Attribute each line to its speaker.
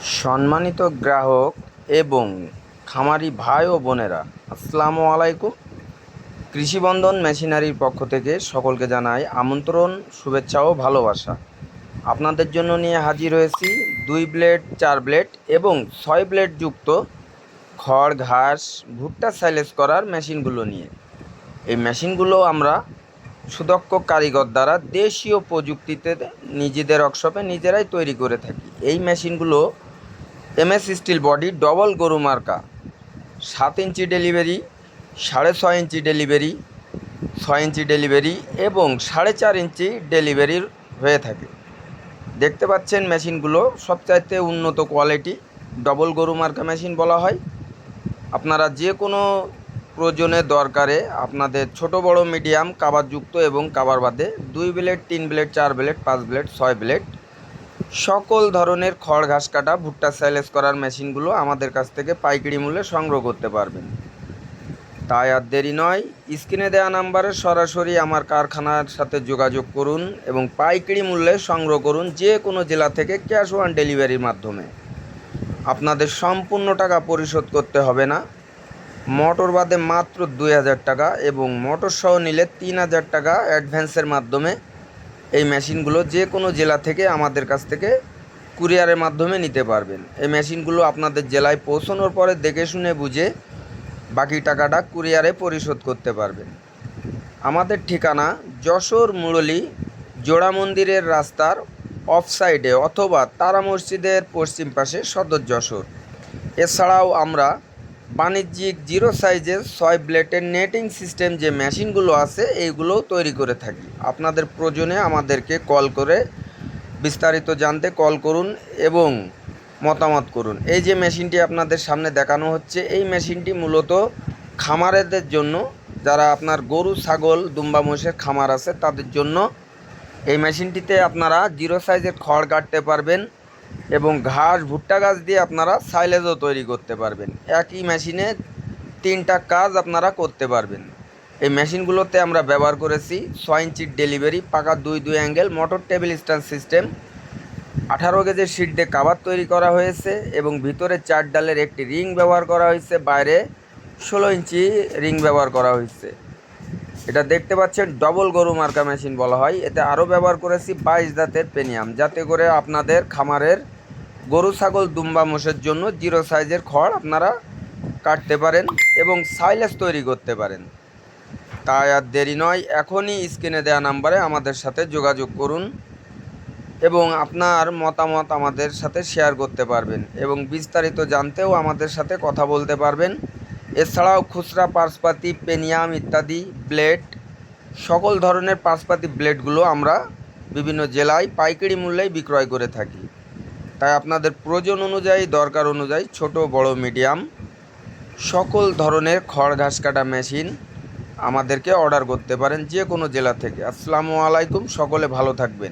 Speaker 1: সম্মানিত গ্রাহক এবং খামারি ভাই ও বোনেরা, আসসালামু আলাইকুম। কৃষিবন্ধন মেশিনারির পক্ষ থেকে সকলকে জানাই আমন্ত্রণ, শুভেচ্ছা ও ভালোবাসা। আপনাদের জন্য নিয়ে হাজির হয়েছি 2 ব্লেড, 4 ব্লেড এবং 6 ব্লেড যুক্ত খড়, ঘাস, ভুট্টা সাইলেজ করার মেশিনগুলো নিয়ে। এই মেশিনগুলো আমরা সুদক্ষ কারিগর দ্বারা দেশীয় প্রযুক্তিতে নিজেদের ওয়ার্কশপে নিজেরাই তৈরি করে থাকি। এই মেশিনগুলো MS স্টিল বডি, ডবল গরু মার্কা, 7 ইঞ্চি ডেলিভারি, 6.5 ইঞ্চি ডেলিভারি, 6 ইঞ্চি ডেলিভারি এবং 4.5 ইঞ্চি ডেলিভারির হয়ে থাকে। দেখতে পাচ্ছেন মেশিনগুলো সবচাইতে উন্নত কোয়ালিটি, ডবল গরু মার্কা মেশিন বলা হয়। আপনারা যে কোনো প্রয়োজনে দরকারে আপনাদের ছোট বড় মিডিয়াম কাভারযুক্ত এবং কাভার বাদে 2 blade, 3 blade, 4 blade, 5 blade, 6 blade সকল ধরনের খড়, ঘাস কাটা, ভুট্টা সাইলেজ করার মেশিনগুলো আমাদের কাছ থেকে পাইকারি মূল্যে সংগ্রহ করতে পারবেন। তাই আর দেরি নয়, স্ক্রিনে দেওয়া নাম্বারে সরাসরি আমার কারখানার সাথে যোগাযোগ করুন এবং পাইকারি মূল্যে সংগ্রহ করুন। যে কোনো জেলা থেকে ক্যাশ অন ডেলিভারির মাধ্যমে আপনাদের সম্পূর্ণ টাকা পরিশোধ করতে হবে না। মোটর বাদে মাত্র 2,000 টাকা এবং মোটর সহ নিলে 3,000 টাকা অ্যাডভান্সের মাধ্যমে এই মেশিনগুলো যে কোনো জেলা থেকে আমাদের কাছ থেকে কুরিয়ারের মাধ্যমে নিতে পারবেন। এই মেশিনগুলো আপনাদের জেলায় পৌঁছানোর পরে দেখে শুনে বুঝে বাকি টাকাটা কুরিয়ারে পরিশোধ করতে পারবেন। আমাদের ঠিকানা যশোর মুরলী জোড়া মন্দিরের রাস্তার অফ সাইডে অথবা তারা মসজিদের পশ্চিম পাশে, সদর যশোর। এছাড়াও আমরা বাণিজ্যিক 0 সাইজের 6 ব্লেডের নেটিং সিস্টেম যে মেশিনগুলো আছে এইগুলোও তৈরি করে থাকি। আপনাদের প্রয়োজনে আমাদেরকে কল করে বিস্তারিত জানতে কল করুন এবং মতামত করুন। এই যে মেশিনটি আপনাদের সামনে দেখানো হচ্ছে, এই মেশিনটি মূলত খামারেদের জন্য, যারা আপনার গরু, ছাগল, দুম্বা, মোষের খামার আছে তাদের জন্য। এই মেশিনটিতে আপনারা 0 সাইজের খড় কাটতে পারবেন এবং ঘাস, ভুট্টা গাছ দিয়ে আপনারা সাইলেজও তৈরি করতে পারবেন। একই মেশিনে 3টা কাজ আপনারা করতে পারবেন। এই মেশিনগুলোতে আমরা ব্যবহার করেছি 6 ইঞ্চির ডেলিভারি, পাকা 2 angle, motor table stand system, 18 গেজের শিট দিয়ে কাভার তৈরি করা হয়েছে এবং ভিতরে 4 ডালের একটি রিং ব্যবহার করা হয়েছে, বাইরে 16 ইঞ্চি রিং ব্যবহার করা হয়েছে। এটা দেখতে পাচ্ছেন ডবল গরু মার্কা মেশিন বলা হয়। এতে আরও ব্যবহার করেছি 22 দাঁতের পেনিয়াম, যাতে করে আপনাদের খামারের গরু, ছাগল, দুম্বা, মোষের জন্য 0 সাইজের খড় আপনারা কাটতে পারেন এবং সাইলেজ তৈরি করতে পারেন। তাই আর দেরি নয়, এখনই স্ক্রিনে দেওয়া নাম্বারে আমাদের সাথে যোগাযোগ করুন এবং আপনার মতামত আমাদের সাথে শেয়ার করতে পারবেন এবং বিস্তারিত জানতেও আমাদের সাথে কথা বলতে পারবেন। এছাড়াও খুচরা পার্সপাতি, পেনিয়াম ইত্যাদি ব্লেড, সকল ধরনের পার্সপাতি ব্লেডগুলো আমরা বিভিন্ন জেলায় পাইকারি মূল্যেই বিক্রয় করে থাকি। তাই আপনাদের প্রয়োজন অনুযায়ী, দরকার অনুযায়ী ছোট বড় মিডিয়াম সকল ধরনের খড়, ঘাস কাটা মেশিন আমাদেরকে অর্ডার করতে পারেন যে কোনো জেলা থেকে। আসসালামু আলাইকুম, সকলে ভালো থাকবেন।